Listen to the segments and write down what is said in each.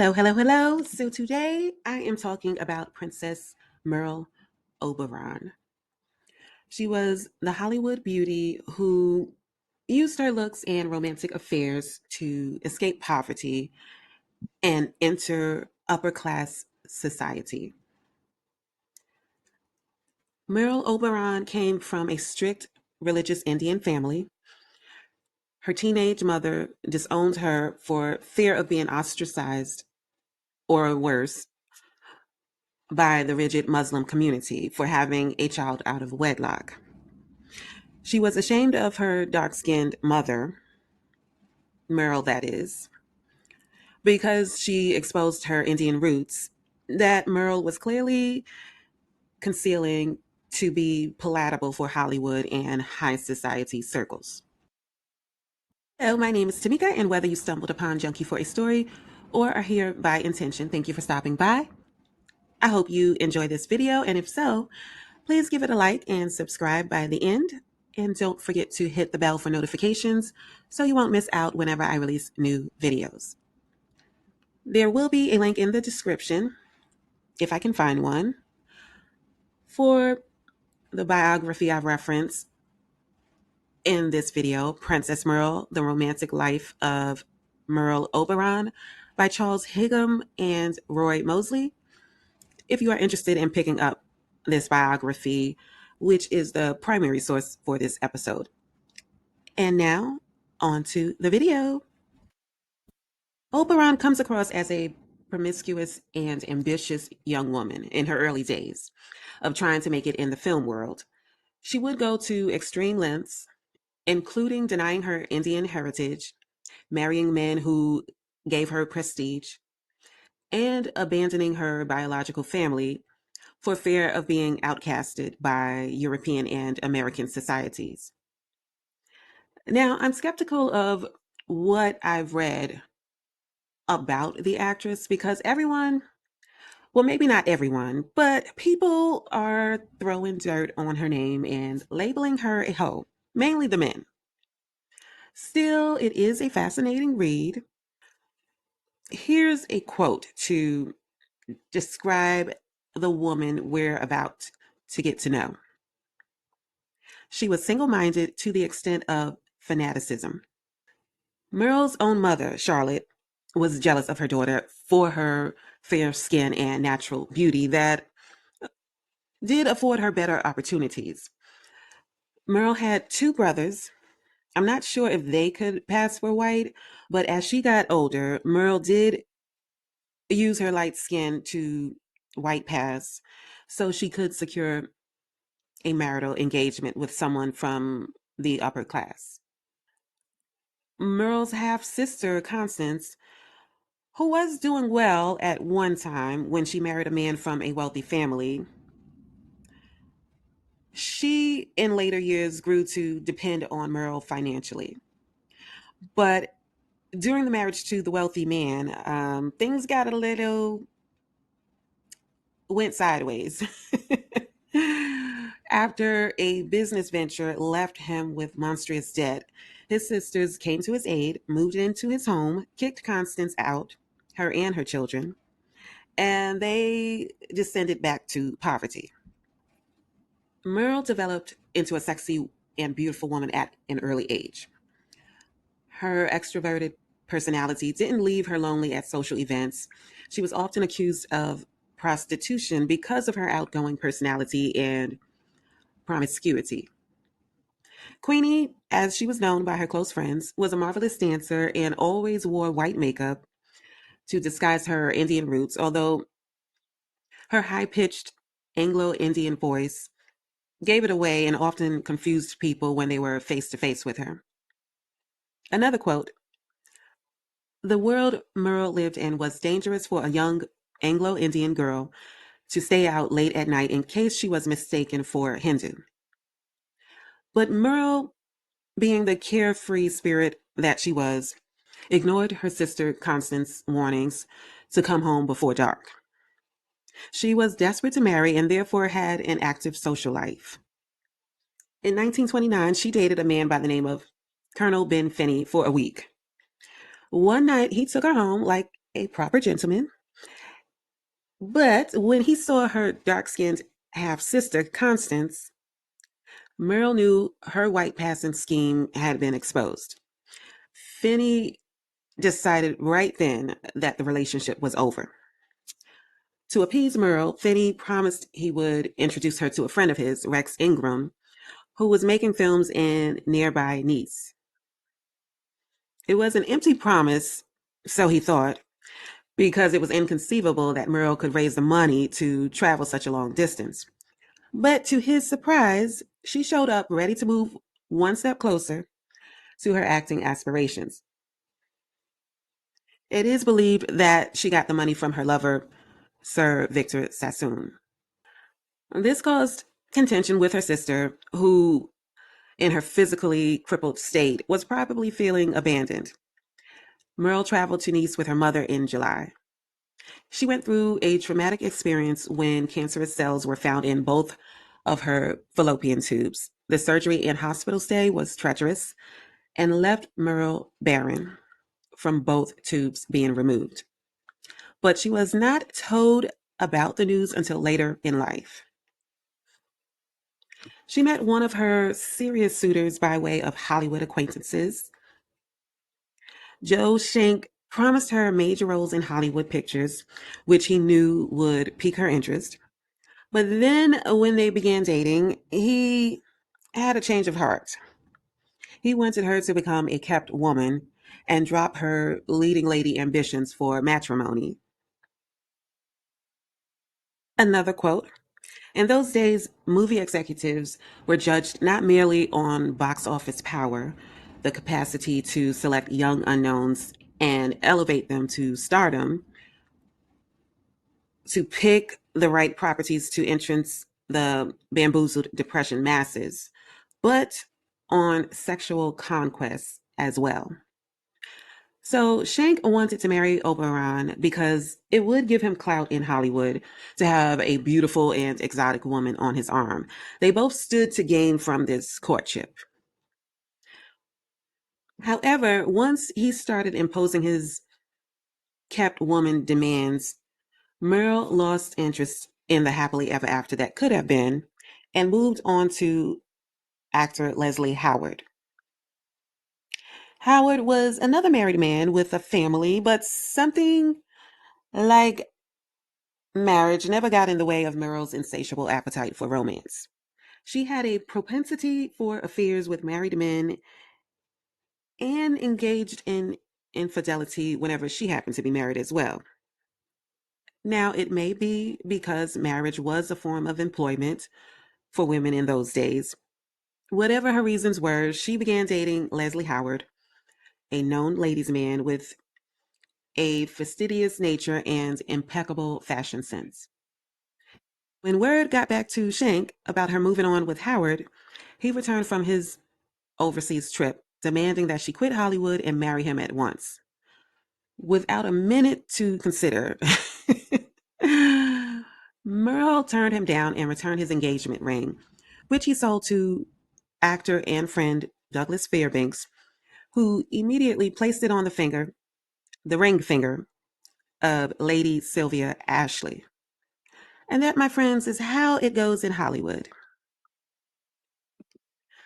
Hello, hello, hello. So today I am talking about Princess Merle Oberon. She was the Hollywood beauty who used her looks and romantic affairs to escape poverty and enter upper class society. Merle Oberon came from a strict religious Indian family. Her teenage mother disowned her for fear of being ostracized or worse by the rigid Muslim community for having a child out of wedlock. She was ashamed of her dark skinned mother, Merle, that is, because she exposed her Indian roots that Merle was clearly concealing to be palatable for Hollywood and high society circles. Hello, my name is Tamika, and whether you stumbled upon Junkie for a story or are here by intention, thank you for stopping by. I hope you enjoy this video, and if so, please give it a like and subscribe by the end. And don't forget to hit the bell for notifications so you won't miss out whenever I release new videos. There will be a link in the description, if I can find one, for the biography I reference in this video, Princess Merle, The Romantic Life of Merle Oberon by Charles Higham and Roy Mosley. If you are interested in picking up this biography, which is the primary source for this episode. And now, on to the video. Oberon comes across as a promiscuous and ambitious young woman in her early days of trying to make it in the film world. She would go to extreme lengths, including denying her Indian heritage, marrying men who gave her prestige, and abandoning her biological family for fear of being outcasted by European and American societies. Now, I'm skeptical of what I've read about the actress because everyone, well, maybe not everyone, but people are throwing dirt on her name and labeling her a hoe, mainly the men. Still, it is a fascinating read. Here's a quote to describe the woman we're about to get to know. She was single minded to the extent of fanaticism. Merle's own mother, Charlotte, was jealous of her daughter for her fair skin and natural beauty that did afford her better opportunities. Merle had two brothers. I'm not sure if they could pass for white, but as she got older, Merle did use her light skin to white pass so she could secure a marital engagement with someone from the upper class. Merle's half sister, Constance, who was doing well at one time when she married a man from a wealthy family, she in later years grew to depend on Merle financially. But during the marriage to the wealthy man, things got a little went sideways. After a business venture left him with monstrous debt, his sisters came to his aid, moved into his home, kicked Constance out, her and her children, and they descended back to poverty. Merle developed into a sexy and beautiful woman at an early age. Her extroverted personality didn't leave her lonely at social events. She was often accused of prostitution because of her outgoing personality and promiscuity. Queenie, as she was known by her close friends, was a marvelous dancer and always wore white makeup to disguise her Indian roots, although her high pitched Anglo Indian voice gave it away and often confused people when they were face to face with her. Another quote: "The world Merle lived in was dangerous for a young Anglo Indian girl to stay out late at night in case she was mistaken for Hindu." But Merle, being the carefree spirit that she was, ignored her sister Constance's warnings to come home before dark. She was desperate to marry and therefore had an active social life. In 1929, she dated a man by the name of Colonel Ben Finney for a week. One night, he took her home like a proper gentleman. But when he saw her dark skinned half sister, Constance, Merle knew her white passing scheme had been exposed. Finney decided right then that the relationship was over. To appease Merle, Finney promised he would introduce her to a friend of his, Rex Ingram, who was making films in nearby Nice. It was an empty promise, so he thought, because it was inconceivable that Merle could raise the money to travel such a long distance. But to his surprise, she showed up ready to move one step closer to her acting aspirations. It is believed that she got the money from her lover, Sir Victor Sassoon. This caused contention with her sister, who, in her physically crippled state, was probably feeling abandoned. Merle traveled to Nice with her mother in July. She went through a traumatic experience when cancerous cells were found in both of her fallopian tubes. The surgery and hospital stay was treacherous and left Merle barren from both tubes being removed. But she was not told about the news until later in life. She met one of her serious suitors by way of Hollywood acquaintances. Joe Schenck promised her major roles in Hollywood pictures, which he knew would pique her interest. But then when they began dating, he had a change of heart. He wanted her to become a kept woman and drop her leading lady ambitions for matrimony. Another quote: in those days, movie executives were judged not merely on box office power, the capacity to select young unknowns and elevate them to stardom, to pick the right properties to entrance the bamboozled depression masses, but on sexual conquest as well. So Shank wanted to marry Oberon because it would give him clout in Hollywood to have a beautiful and exotic woman on his arm. They both stood to gain from this courtship. However, once he started imposing his kept woman demands, Merle lost interest in the happily ever after that could have been and moved on to actor Leslie Howard. Howard was another married man with a family, but something like marriage never got in the way of Merle's insatiable appetite for romance. She had a propensity for affairs with married men and engaged in infidelity whenever she happened to be married as well. Now, it may be because marriage was a form of employment for women in those days. Whatever her reasons were, she began dating Leslie Howard, a known ladies' man with a fastidious nature and impeccable fashion sense. When word got back to Shank about her moving on with Howard, he returned from his overseas trip, demanding that she quit Hollywood and marry him at once. Without a minute to consider, Merle turned him down and returned his engagement ring, which he sold to actor and friend Douglas Fairbanks, who immediately placed it on the ring finger of Lady Sylvia Ashley. And that, my friends, is how it goes in Hollywood.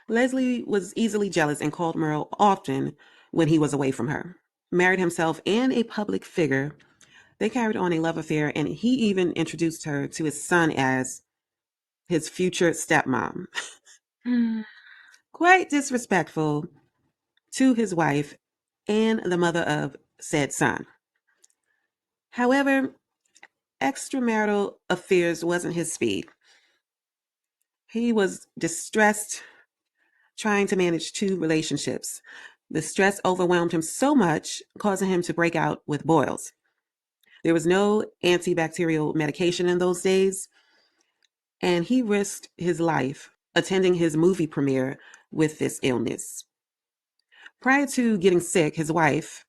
Leslie was easily jealous and called Merle often when he was away from her. Married himself and a public figure, they carried on a love affair, and he even introduced her to his son as his future stepmom. Quite disrespectful to his wife and the mother of said son. However, extramarital affairs wasn't his speed. He was distressed trying to manage two relationships. The stress overwhelmed him so much, causing him to break out with boils. There was no antibacterial medication in those days, and he risked his life attending his movie premiere with this illness. Prior to getting sick, his wife,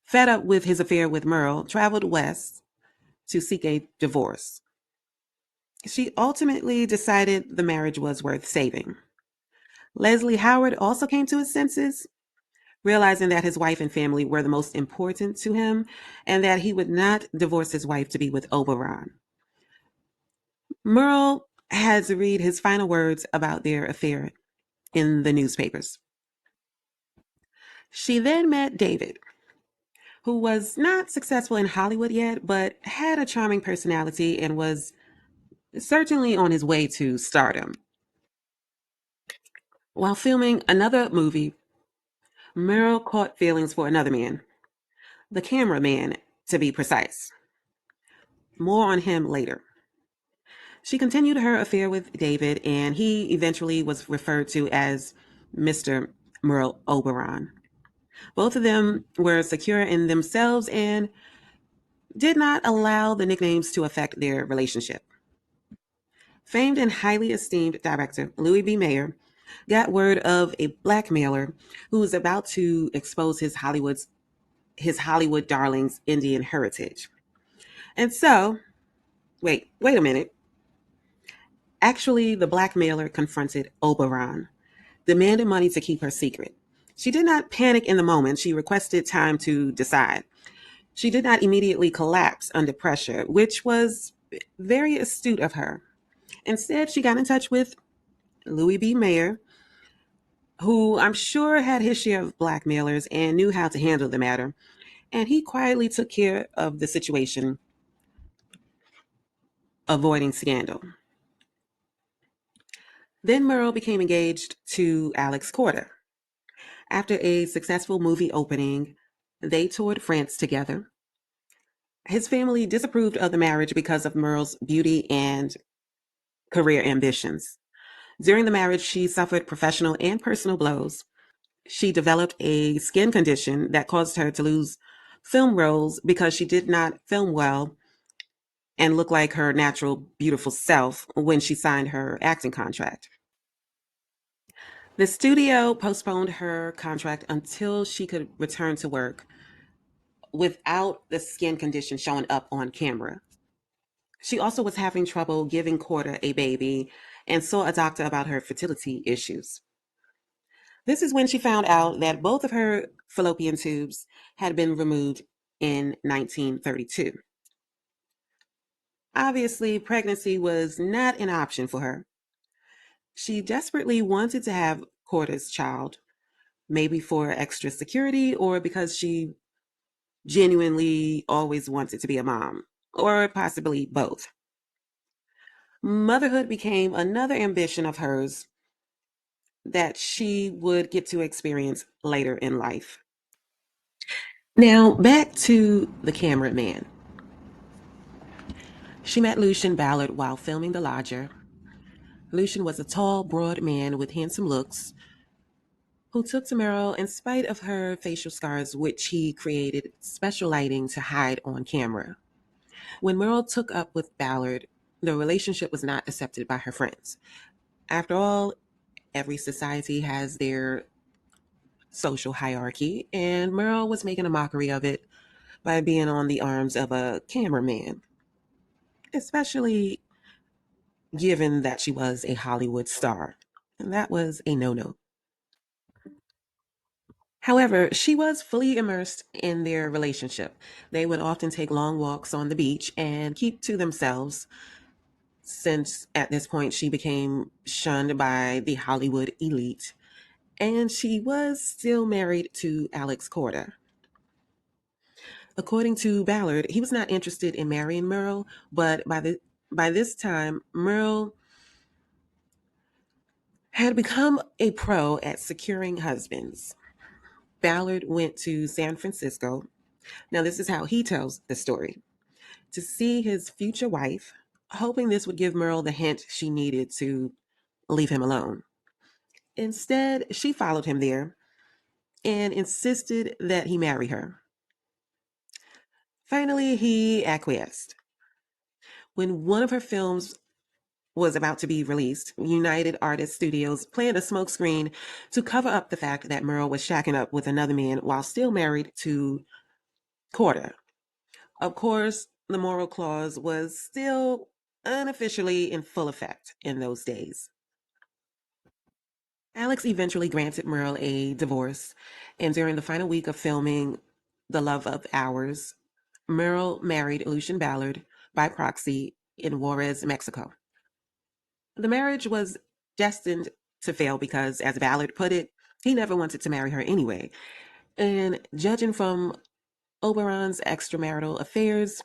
fed up with his affair with Merle, traveled west to seek a divorce. She ultimately decided the marriage was worth saving. Leslie Howard also came to his senses. realizing that his wife and family were the most important to him and that he would not divorce his wife to be with Oberon. Merle had to read his final words about their affair in the newspapers. She then met David, who was not successful in Hollywood yet, but had a charming personality and was certainly on his way to stardom. While filming another movie, Merle caught feelings for another man, the cameraman, to be precise. More on him later. She continued her affair with David, and he eventually was referred to as Mr. Merle Oberon. Both of them were secure in themselves and did not allow the nicknames to affect their relationship. Famed and highly esteemed director Louis B. Mayer got word of a blackmailer who was about to expose his Hollywood darling's Indian heritage. And so, wait a minute. Actually, the blackmailer confronted Oberon, demanded money to keep her secret. She did not panic in the moment. She requested time to decide. She did not immediately collapse under pressure, which was very astute of her. Instead, she got in touch with Louis B. Mayer, who I'm sure had his share of blackmailers and knew how to handle the matter. And he quietly took care of the situation, avoiding scandal. Then Merle became engaged to Alex Corder. After a successful movie opening, they toured France together. His family disapproved of the marriage because of Merle's beauty and career ambitions. During the marriage, she suffered professional and personal blows. She developed a skin condition that caused her to lose film roles because she did not film well and look like her natural, beautiful self when she signed her acting contract. The studio postponed her contract until she could return to work without the skin condition showing up on camera. She also was having trouble giving Corder a baby and saw a doctor about her fertility issues. This is when she found out that both of her fallopian tubes had been removed in 1932. Obviously, pregnancy was not an option for her. She desperately wanted to have Corder's child, maybe for extra security or because she genuinely always wanted to be a mom, or possibly both. Motherhood became another ambition of hers that she would get to experience later in life. Now, back to the cameraman. She met Lucian Ballard while filming The Lodger. Lucian was a tall, broad man with handsome looks who took to Meryl in spite of her facial scars, which he created special lighting to hide on camera. When Meryl took up with Ballard, the relationship was not accepted by her friends. After all, every society has their social hierarchy, and Meryl was making a mockery of it by being on the arms of a cameraman, especially given that she was a Hollywood star. And that was a no no. However, she was fully immersed in their relationship. They would often take long walks on the beach and keep to themselves, since at this point she became shunned by the Hollywood elite. And she was still married to Alex Corder. According to Ballard, he was not interested in marrying Merle, but by this time, Merle had become a pro at securing husbands. Ballard went to San Francisco. Now, this is how he tells the story: to see his future wife, hoping this would give Merle the hint she needed to leave him alone. Instead, she followed him there and insisted that he marry her. Finally, he acquiesced. When one of her films was about to be released, United Artists Studios planned a smokescreen to cover up the fact that Merle was shacking up with another man while still married to Corder. Of course, the moral clause was still unofficially in full effect in those days. Alex eventually granted Merle a divorce, and during the final week of filming The Love of Hours, Merle married Lucian Ballard by proxy in Juarez, Mexico. The marriage was destined to fail because, as Ballard put it, he never wanted to marry her anyway. And judging from Oberon's extramarital affairs,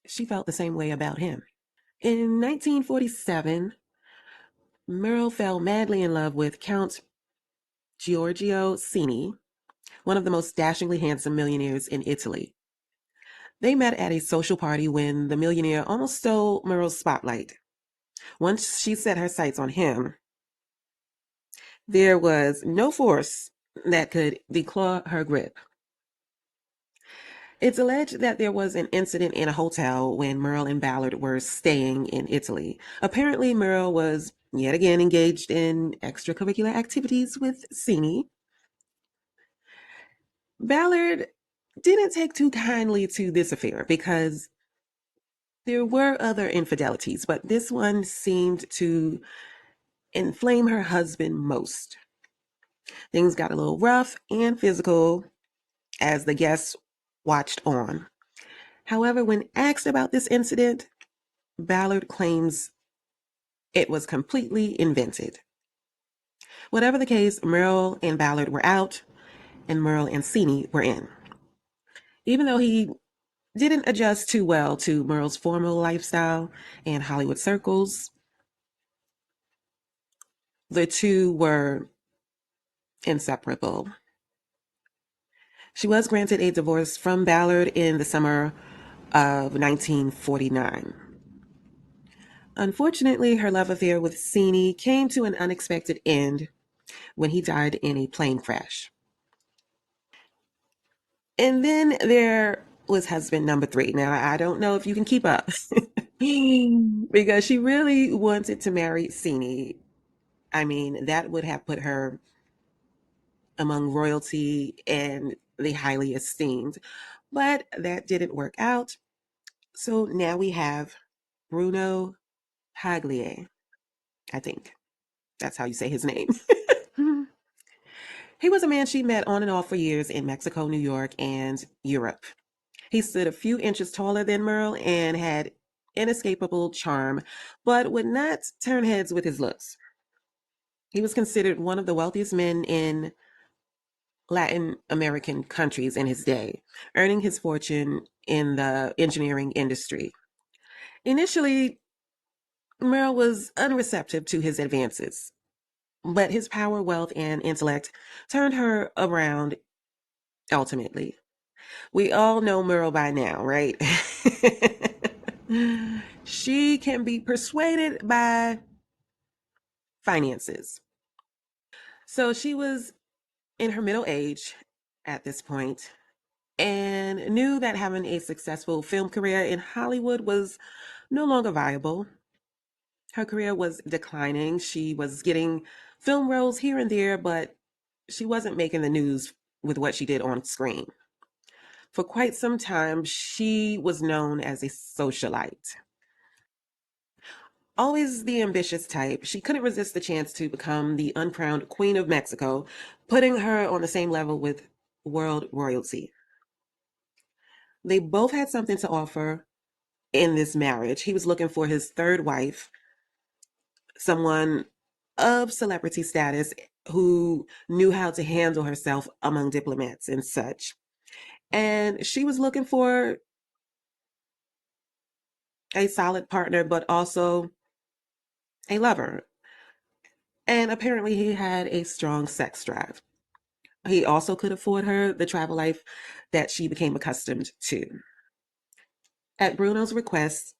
she felt the same way about him. In 1947, Merle fell madly in love with Count Giorgio Cini, one of the most dashingly handsome millionaires in Italy. They met at a social party when the millionaire almost stole Merle's spotlight. Once she set her sights on him, there was no force that could declaw her grip. It's alleged that there was an incident in a hotel when Merle and Ballard were staying in Italy. Apparently, Merle was yet again engaged in extracurricular activities with Cini. Ballard didn't take too kindly to this affair because there were other infidelities, but this one seemed to inflame her husband most. Things got a little rough and physical as the guests watched on. However, when asked about this incident, Ballard claims it was completely invented. Whatever the case, Merle and Ballard were out, and Merle and Cini were in. Even though he didn't adjust too well to Merle's formal lifestyle and Hollywood circles, the two were inseparable. She was granted a divorce from Ballard in the summer of 1949. Unfortunately, her love affair with Cini came to an unexpected end when he died in a plane crash. And then there was husband number three. Now, I don't know if you can keep up because she really wanted to marry Cini. I mean, that would have put her among royalty and the highly esteemed. But that didn't work out. So now we have Bruno Haglier. I think that's how you say his name. He was a man she met on and off for years in Mexico, New York, and Europe. He stood a few inches taller than Merle and had inescapable charm, but would not turn heads with his looks. He was considered one of the wealthiest men in Latin American countries in his day, earning his fortune in the engineering industry. Initially, Merle was unreceptive to his advances, but his power, wealth, and intellect turned her around ultimately. We all know Merle by now, right? She can be persuaded by finances. So she was in her middle age at this point and knew that having a successful film career in Hollywood was no longer viable. Her career was declining. She was getting film roles here and there, but she wasn't making the news with what she did on screen. For quite some time, she was known as a socialite. Always the ambitious type, she couldn't resist the chance to become the uncrowned Queen of Mexico, putting her on the same level with world royalty. They both had something to offer in this marriage. He was looking for his third wife, someone of celebrity status who knew how to handle herself among diplomats and such. And she was looking for a solid partner, but also a lover. And apparently, he had a strong sex drive. He also could afford her the travel life that she became accustomed to. At Bruno's request,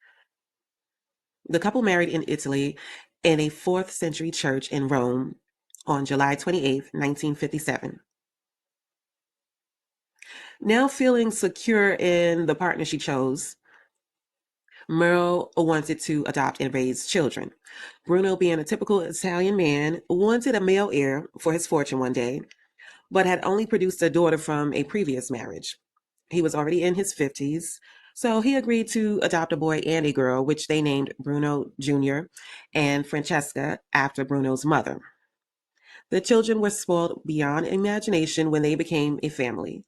the couple married in Italy in a 4th century church in Rome on July 28th, 1957. Now feeling secure in the partner she chose, Merle wanted to adopt and raise children. Bruno, being a typical Italian man, wanted a male heir for his fortune one day, but had only produced a daughter from a previous marriage. He was already in his 50s, so he agreed to adopt a boy and a girl, which they named Bruno Jr. and Francesca after Bruno's mother. The children were spoiled beyond imagination when they became a family.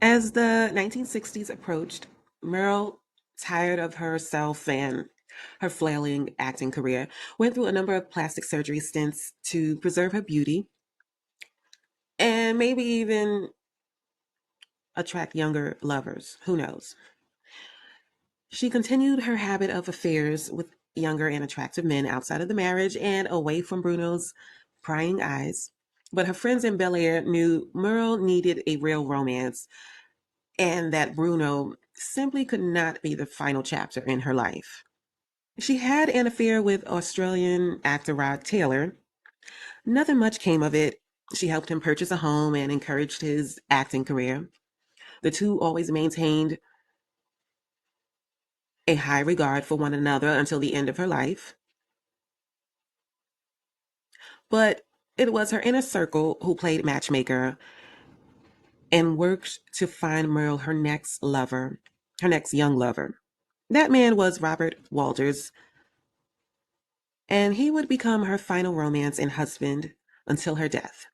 As the 1960s approached, Merle, tired of herself and her flailing acting career, went through a number of plastic surgery stints to preserve her beauty and maybe even attract younger lovers. Who knows? She continued her habit of affairs with younger and attractive men outside of the marriage and away from Bruno's prying eyes. But her friends in Bel Air knew Merle needed a real romance and that Bruno simply could not be the final chapter in her life. She had an affair with Australian actor Rod Taylor. Nothing much came of it. She helped him purchase a home and encouraged his acting career. The two always maintained a high regard for one another until the end of her life. But it was her inner circle who played matchmaker and worked to find Merle her next lover, her next young lover. That man was Robert Walters, and he would become her final romance and husband until her death.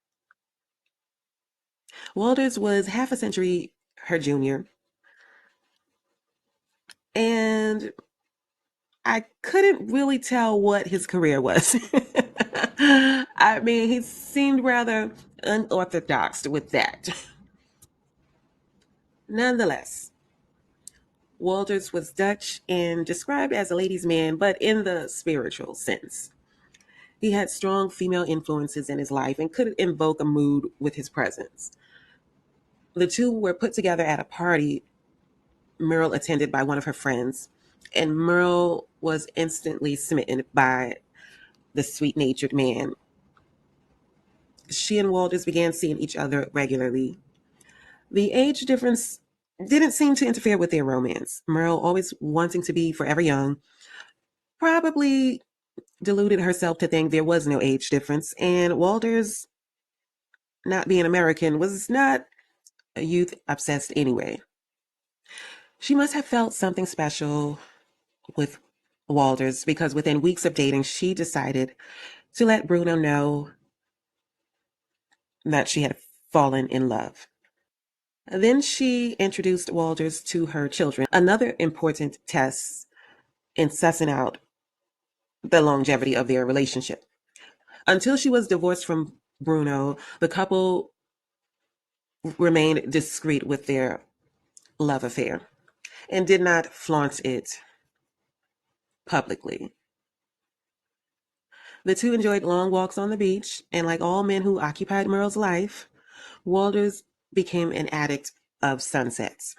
Walters was half a century her junior, and I couldn't really tell what his career was. I mean, he seemed rather unorthodox with that. Nonetheless, Walters was Dutch and described as a ladies' man, but in the spiritual sense. He had strong female influences in his life and could invoke a mood with his presence. The two were put together at a party Merle attended by one of her friends, and Merle was instantly smitten by the sweet natured man. She and Walters began seeing each other regularly. The age difference didn't seem to interfere with their romance. Merle, always wanting to be forever young, probably deluded herself to think there was no age difference, and Walters, not being American, was not a youth obsessed anyway. She must have felt something special with Walters because within weeks of dating, she decided to let Bruno know that she had fallen in love. Then she introduced Walters to her children, another important test in sussing out the longevity of their relationship. Until she was divorced from Bruno, the couple remained discreet with their love affair and did not flaunt it publicly. The two enjoyed long walks on the beach, and like all men who occupied Merle's life, Walters became an addict of sunsets.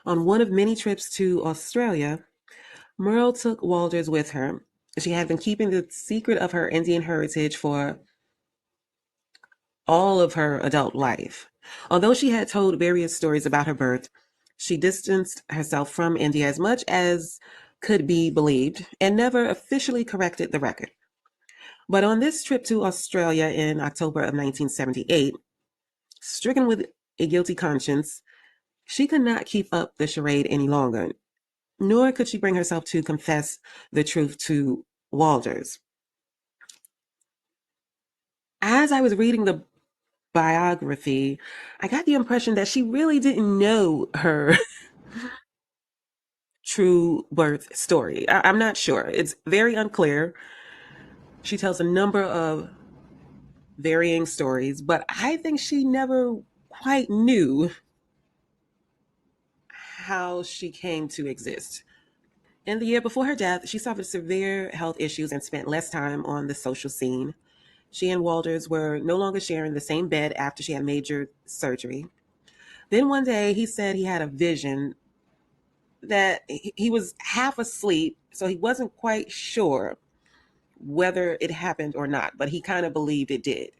On one of many trips to Australia, Merle took Walters with her. She had been keeping the secret of her Indian heritage for all of her adult life. Although she had told various stories about her birth, she distanced herself from India as much as could be believed and never officially corrected the record. But on this trip to Australia in October of 1978, stricken with a guilty conscience, she could not keep up the charade any longer, nor could she bring herself to confess the truth to Walters. As I was reading the biography, I got the impression that she really didn't know her true birth story. I'm not sure. It's very unclear. She tells a number of varying stories, but I think she never quite knew how she came to exist. In the year before her death, she suffered severe health issues and spent less time on the social scene. She and Walters were no longer sharing the same bed after she had major surgery. Then one day he said he had a vision that he was half asleep, so he wasn't quite sure whether it happened or not, but he kind of believed it did.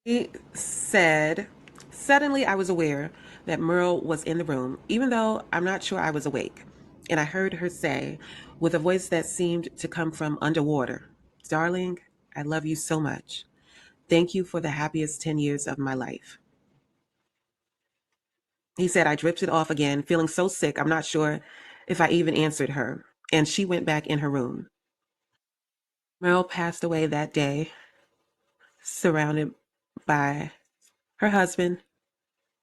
He said, suddenly I was aware that Merle was in the room, even though I'm not sure I was awake. And I heard her say, with a voice that seemed to come from underwater, "Darling, I love you so much. Thank you for the happiest 10 years of my life." He said, I drifted off again, feeling so sick, I'm not sure if I even answered her. And she went back in her room. Merle passed away that day, surrounded by her husband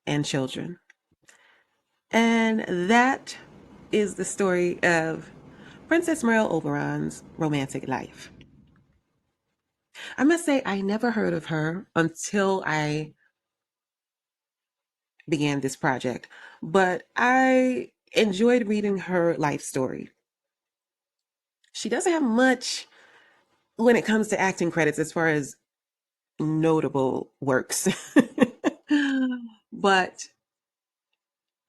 and children. And that is the story of Princess Merle Oberon's romantic life. I must say, I never heard of her until I began this project, but I enjoyed reading her life story. She doesn't have much when it comes to acting credits as far as notable works. But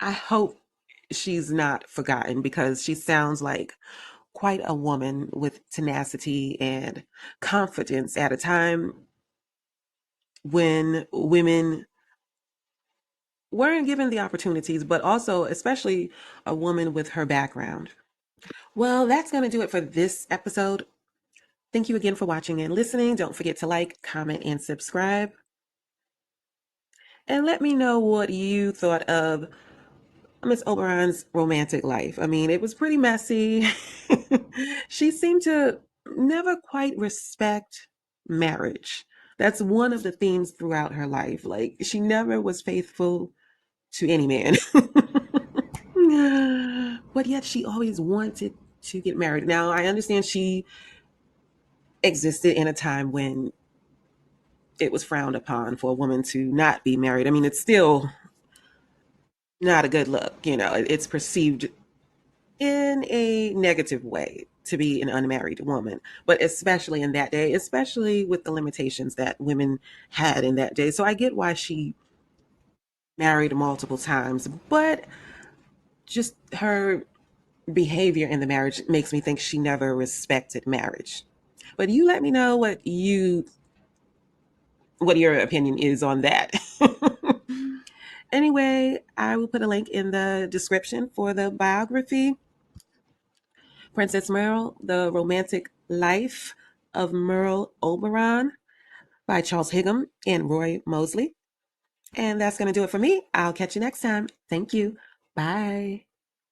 I hope she's not forgotten because she sounds like quite a woman with tenacity and confidence at a time when women weren't given the opportunities, but also, especially a woman with her background. Well, that's going to do it for this episode. Thank you again for watching and listening. Don't forget to like, comment, and subscribe. And let me know what you thought of Miss Oberon's romantic life. I mean, it was pretty messy. She seemed to never quite respect marriage. That's one of the themes throughout her life. Like, she never was faithful to any man. But yet she always wanted to get married. Now, I understand she existed in a time when it was frowned upon for a woman to not be married. I mean, it's still not a good look. It's perceived in a negative way to be an unmarried woman, but especially in that day, especially with the limitations that women had in that day. So I get why she married multiple times, but just her behavior in the marriage makes me think she never respected marriage. But you let me know what your opinion is on that. Anyway, I will put a link in the description for the biography, Princess Merle, The Romantic Life of Merle Oberon by Charles Higham and Roy Mosley. And that's going to do it for me. I'll catch you next time. Thank you. Bye.